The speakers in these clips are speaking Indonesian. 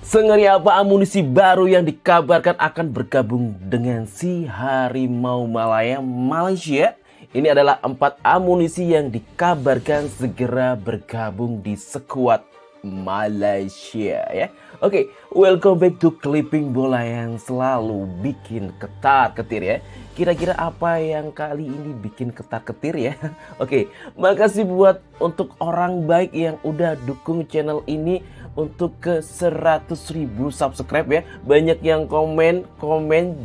Sengeri apa amunisi baru yang dikabarkan akan bergabung dengan si Harimau Malaya Malaysia? Ini adalah 4 amunisi yang dikabarkan segera bergabung di skuad Malaysia ya. Oke, welcome back to Clipping Bola yang selalu bikin ketar-ketir ya. Kira-kira apa yang kali ini bikin ketar-ketir ya? Oke, makasih buat untuk orang baik yang udah dukung channel ini untuk ke 100.000 subscribe ya. Banyak yang komen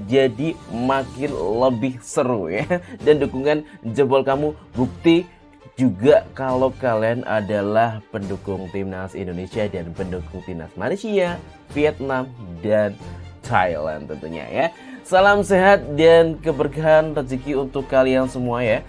jadi makin lebih seru ya. Dan dukungan jempol kamu bukti juga kalau kalian adalah pendukung timnas Indonesia dan pendukung timnas Malaysia, Vietnam, dan Thailand tentunya ya. Salam sehat dan keberkahan rezeki untuk kalian semua ya.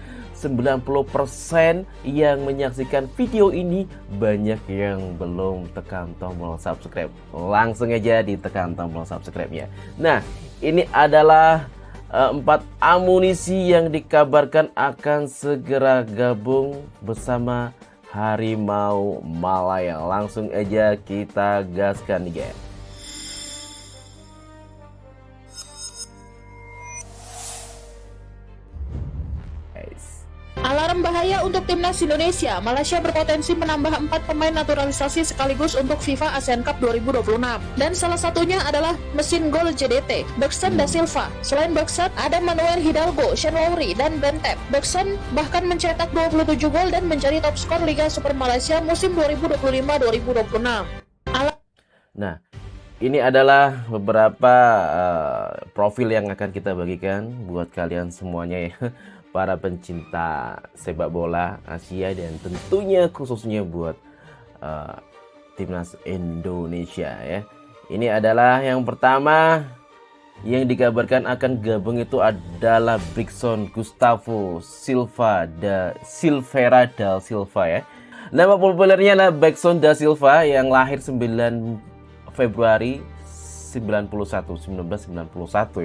90% yang menyaksikan video ini banyak yang belum tekan tombol subscribe. Langsung aja ditekan tombol subscribe-nya. Nah, ini adalah 4 amunisi yang dikabarkan akan segera gabung bersama Harimau Malaya. Langsung aja kita gaskan nih guys. Alarm bahaya untuk timnas Indonesia. Malaysia berpotensi menambah 4 pemain naturalisasi sekaligus untuk FIFA ASEAN Cup 2026. Dan salah satunya adalah mesin gol JDT, Bergson da Silva. Selain Bergson, ada Manuel Hidalgo, Shane Lowry, dan Bentep. Bergson bahkan mencetak 27 gol dan menjadi top skor Liga Super Malaysia musim 2025-2026. Nah, ini adalah beberapa profil yang akan kita bagikan buat kalian semuanya ya. Para pencinta sepak bola Asia dan tentunya khususnya buat timnas Indonesia ya. Ini adalah yang pertama yang dikabarkan akan gabung itu adalah Brigson Gustavo Silva Silveira da Silva ya. Nama populernya adalah Brigson da Silva yang lahir 9 Februari 1991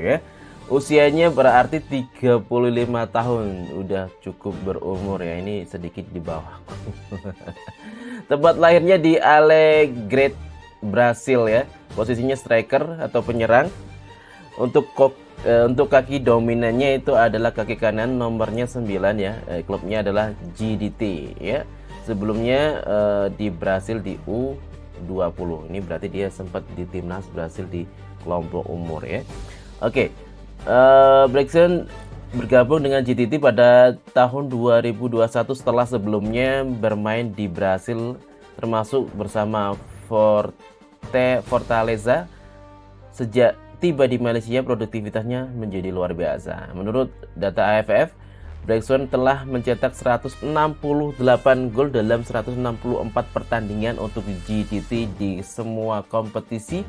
ya. Usianya berarti 35 tahun, udah cukup berumur ya, ini sedikit di bawahku. Tempat lahirnya di Alegrete, Brasil ya. Posisinya striker atau penyerang. Untuk kaki dominannya itu adalah kaki kanan, nomornya 9 ya. Klubnya adalah GDT ya. Sebelumnya di Brasil di U20. Ini berarti dia sempat di timnas Brasil di kelompok umur ya. Oke. Brigson bergabung dengan GTT pada tahun 2021 setelah sebelumnya bermain di Brasil termasuk bersama Fortaleza. Sejak tiba di Malaysia produktivitasnya menjadi luar biasa. Menurut data AFF, Brigson telah mencetak 168 gol dalam 164 pertandingan untuk GTT di semua kompetisi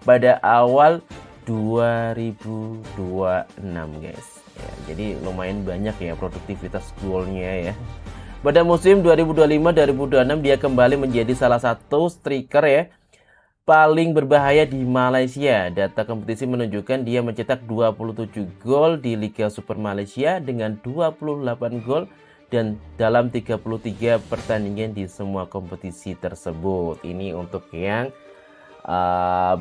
pada awal 2026 guys ya, jadi lumayan banyak ya produktivitas golnya ya. Pada musim 2025-2026 dia kembali menjadi salah satu striker ya paling berbahaya di Malaysia. Data kompetisi menunjukkan dia mencetak 27 gol di Liga Super Malaysia dengan 28 gol dan dalam 33 pertandingan di semua kompetisi tersebut. Ini untuk yang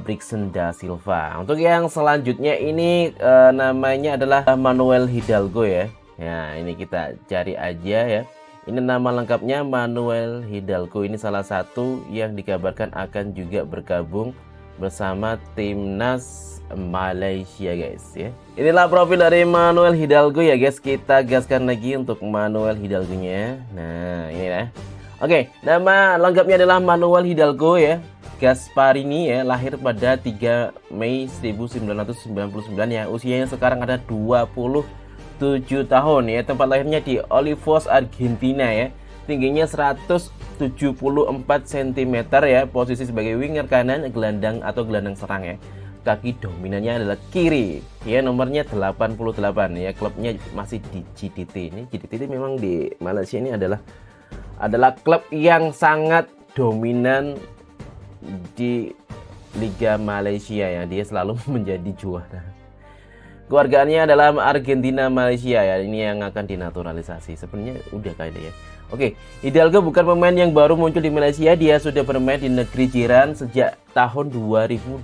Brigson da Silva. Untuk yang selanjutnya ini namanya adalah Manuel Hidalgo ya. Ya, ini kita cari aja ya. Ini nama lengkapnya Manuel Hidalgo. Ini salah satu yang dikabarkan akan juga bergabung bersama timnas Malaysia guys ya. Inilah profil dari Manuel Hidalgo ya guys. Kita gaskan lagi untuk Manuel Hidalgo-nya. Nah, ini ya. Oke, nama lengkapnya adalah Manuel Hidalgo ya. Gasparini ya, lahir pada 3 Mei 1999 ya. Usianya sekarang ada 27 tahun ya. Tempat lahirnya di Olivos, Argentina ya. Tingginya 174 cm ya. Posisi sebagai winger kanan, gelandang atau gelandang serang ya. Kaki dominannya adalah kiri ya, nomornya 88 ya. Klubnya masih di GDT. Ini GDT memang di Malaysia ini adalah klub yang sangat dominan di Liga Malaysia ya, dia selalu menjadi juara. Keluargaannya adalah Argentina Malaysia ya, ini yang akan dinaturalisasi. Sebenarnya udah kayaknya ya. Oke, Hidalgo bukan pemain yang baru muncul di Malaysia, dia sudah bermain di negeri jiran sejak tahun 2021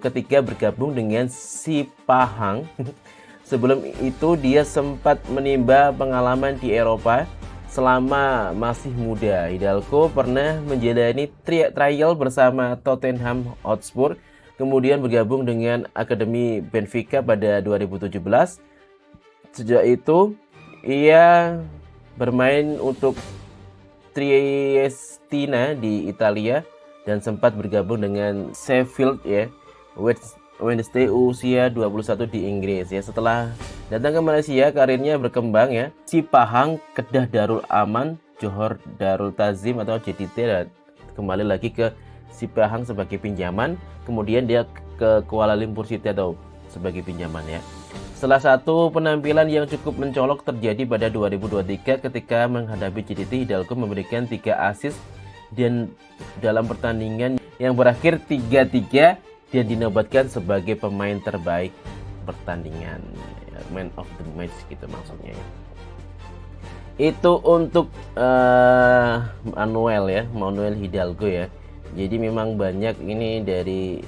ketika bergabung dengan si Pahang. Sebelum itu dia sempat menimba pengalaman di Eropa selama masih muda. Hidalgo pernah menjalani trial bersama Tottenham Hotspur, kemudian bergabung dengan Akademi Benfica pada 2017. Sejak itu ia bermain untuk Triestina di Italia dan sempat bergabung dengan Sheffield ya Wednesday usia 21 di Inggris ya. Setelah datang ke Malaysia, karirnya berkembang ya. Si Pahang, Kedah Darul Aman, Johor Darul Tazim atau JDT, dan kembali lagi ke Si Pahang sebagai pinjaman, kemudian dia ke Kuala Lumpur City atau sebagai pinjaman ya. Setelah satu penampilan yang cukup mencolok terjadi pada 2023 ketika menghadapi JDT, Hidalgo memberikan 3 assist dan dalam pertandingan yang berakhir 3-3 dan dinobatkan sebagai pemain terbaik pertandingan, man of the match gitu maksudnya ya. Itu untuk Manuel Hidalgo ya. Jadi memang banyak ini dari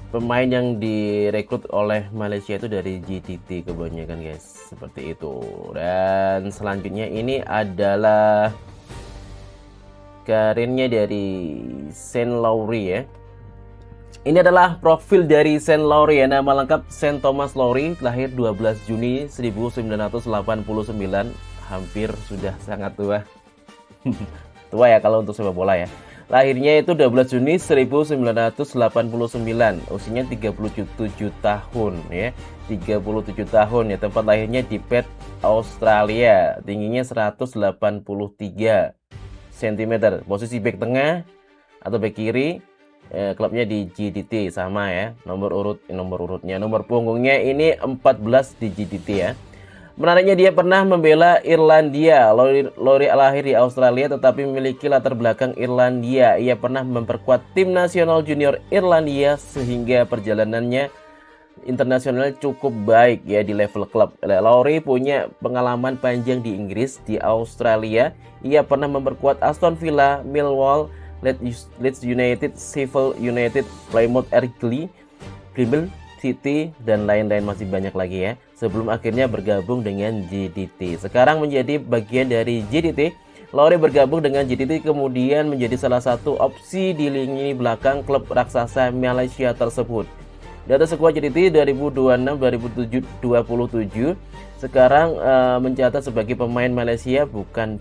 pemain yang direkrut oleh Malaysia itu dari JDT kebanyakan guys, seperti itu. Dan selanjutnya ini adalah karirnya dari Saint Lowry ya. Ini adalah profil dari Saint Lowry ya. Nama lengkap Saint Thomas Lowry, lahir 12 Juni 1989, hampir sudah sangat tua. Tua ya kalau untuk sepak bola ya. Lahirnya itu 12 Juni 1989, usianya 37 tahun ya. 37 tahun ya. Tempat lahirnya di Perth, Australia. Tingginya 183 cm. Posisi bek tengah atau bek kiri. Klubnya di JDT sama ya. Nomor punggungnya ini 14 di JDT ya. Menariknya dia pernah membela Irlandia. Lowry lahir di Australia tetapi memiliki latar belakang Irlandia. Ia pernah memperkuat tim nasional junior Irlandia sehingga perjalanannya internasional cukup baik ya di level klub. Lowry punya pengalaman panjang di Inggris, di Australia. Ia pernah memperkuat Aston Villa, Millwall, Leeds United, Sheffield United, Plymouth Argyle, City, dan lain-lain masih banyak lagi ya. Sebelum akhirnya bergabung dengan JDT. Sekarang menjadi bagian dari JDT. Lowry bergabung dengan JDT kemudian menjadi salah satu opsi di lini belakang klub raksasa Malaysia tersebut. Data skuad JDT 2026-2027 sekarang mencatat sebagai pemain Malaysia, bukan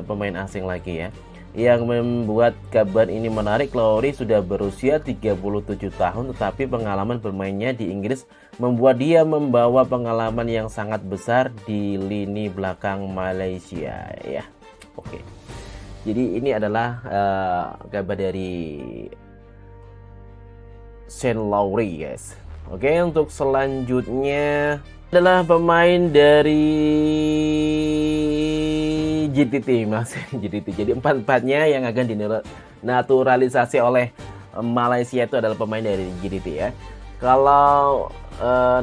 pemain asing lagi ya. Yang membuat kabar ini menarik, Lowry sudah berusia 37 tahun tetapi pengalaman bermainnya di Inggris membuat dia membawa pengalaman yang sangat besar di lini belakang Malaysia ya. Oke. Jadi ini adalah kabar dari Saint Lowry guys. Oke, untuk selanjutnya adalah pemain dari JDT masih JDT. Jadi empat-empatnya yang akan dinaturalisasi oleh Malaysia itu adalah pemain dari JDT ya. Kalau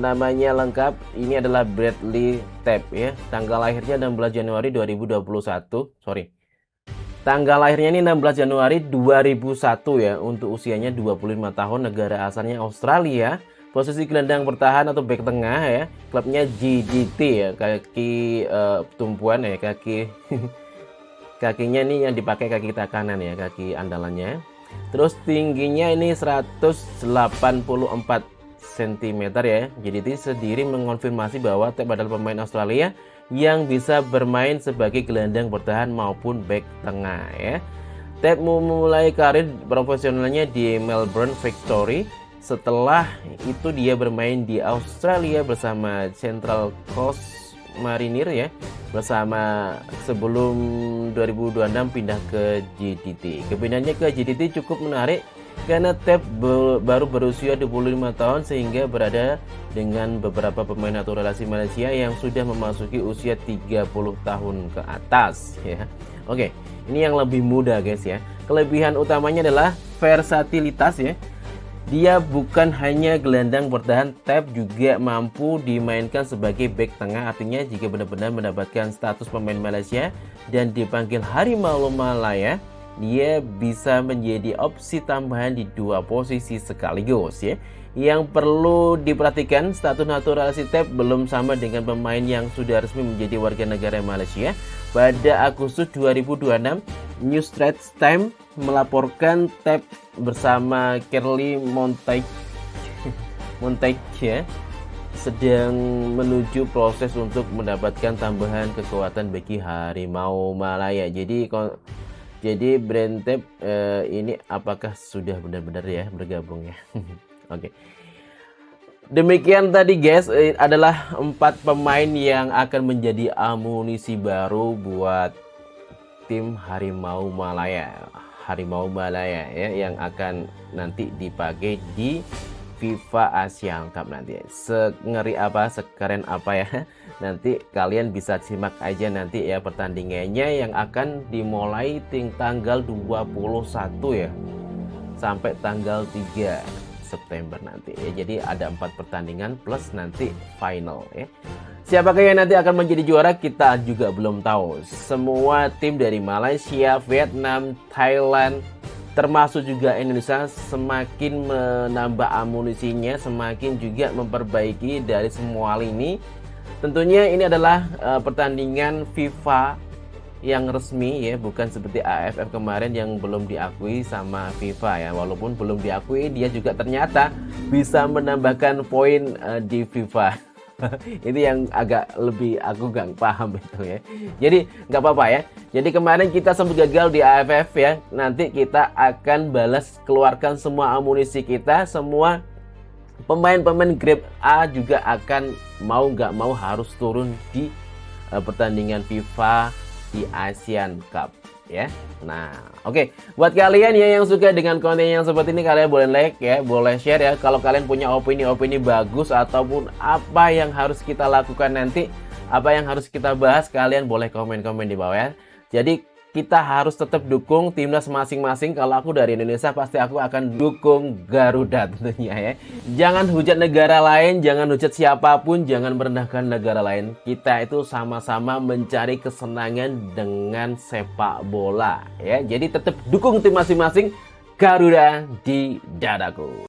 namanya lengkap ini adalah Bradley Tapp ya. Tanggal lahirnya 16 Januari 2021. Tanggal lahirnya ini 16 Januari 2001 ya. Untuk usianya 25 tahun, negara asalnya Australia. Posisi gelandang bertahan atau bek tengah ya. Klubnya JDT ya. Kaki tumpuan ya, kakinya nih yang dipakai kaki kanan ya, kaki andalannya. Terus tingginya ini 184 cm ya. JDT sendiri mengonfirmasi bahwa Tapp adalah pemain Australia yang bisa bermain sebagai gelandang bertahan maupun bek tengah ya. Tapp memulai karir profesionalnya di Melbourne Victory. Setelah itu dia bermain di Australia bersama Central Coast Mariners ya, bersama sebelum 2026 pindah ke JDT. Kepindahannya ke JDT cukup menarik karena Tapp baru berusia 25 tahun sehingga berada dengan beberapa pemain naturalisasi Malaysia yang sudah memasuki usia 30 tahun ke atas ya. Oke, ini yang lebih muda guys ya. Kelebihan utamanya adalah versatilitas ya. Dia bukan hanya gelandang bertahan, Tep juga mampu dimainkan sebagai bek tengah. Artinya jika benar-benar mendapatkan status pemain Malaysia dan dipanggil Harimau Malaya, dia bisa menjadi opsi tambahan di dua posisi sekaligus ya. Yang perlu diperhatikan, status naturalisasi Tep belum sama dengan pemain yang sudah resmi menjadi warga negara Malaysia. Pada Agustus 2026, New Straits Times melaporkan Tep bersama Kerly Montague ya, sedang menuju proses untuk mendapatkan tambahan kekuatan bagi Harimau Malaya. Jadi brand Tep ini apakah sudah benar-benar ya bergabung ya? Oke. Demikian tadi guys, adalah 4 pemain yang akan menjadi amunisi baru buat tim Harimau Malaya ya, yang akan nanti dipakai di FIFA Asian Cup nanti. Sengeri apa, sekeren apa ya, nanti kalian bisa simak aja nanti ya pertandingannya yang akan dimulai tanggal 21 ya sampai tanggal 3 September nanti ya. Jadi ada 4 pertandingan plus nanti final ya. Siapakah yang nanti akan menjadi juara kita juga belum tahu. Semua tim dari Malaysia, Vietnam, Thailand, termasuk juga Indonesia semakin menambah amunisinya, semakin juga memperbaiki dari semua lini. Tentunya ini adalah pertandingan FIFA yang resmi ya, bukan seperti AFF kemarin yang belum diakui sama FIFA ya. Walaupun belum diakui, dia juga ternyata bisa menambahkan poin di FIFA. Itu yang agak lebih aku gak paham itu ya. Jadi nggak apa-apa ya. Jadi kemarin kita sempat gagal di AFF ya. Nanti kita akan balas, keluarkan semua amunisi kita, semua pemain-pemain grade A juga akan mau nggak mau harus turun di pertandingan FIFA di Asian Cup ya. Nah, oke. Buat kalian ya yang suka dengan konten yang seperti ini, kalian boleh like ya, boleh share ya. Kalau kalian punya opini-opini bagus ataupun apa yang harus kita lakukan nanti, apa yang harus kita bahas, kalian boleh komen-komen di bawah ya. Jadi kita harus tetap dukung timnas masing-masing. Kalau aku dari Indonesia pasti aku akan dukung Garuda tentunya ya. Jangan hujat negara lain, jangan hujat siapapun, jangan merendahkan negara lain. Kita itu sama-sama mencari kesenangan dengan sepak bola ya. Jadi tetap dukung tim masing-masing. Garuda di dadaku.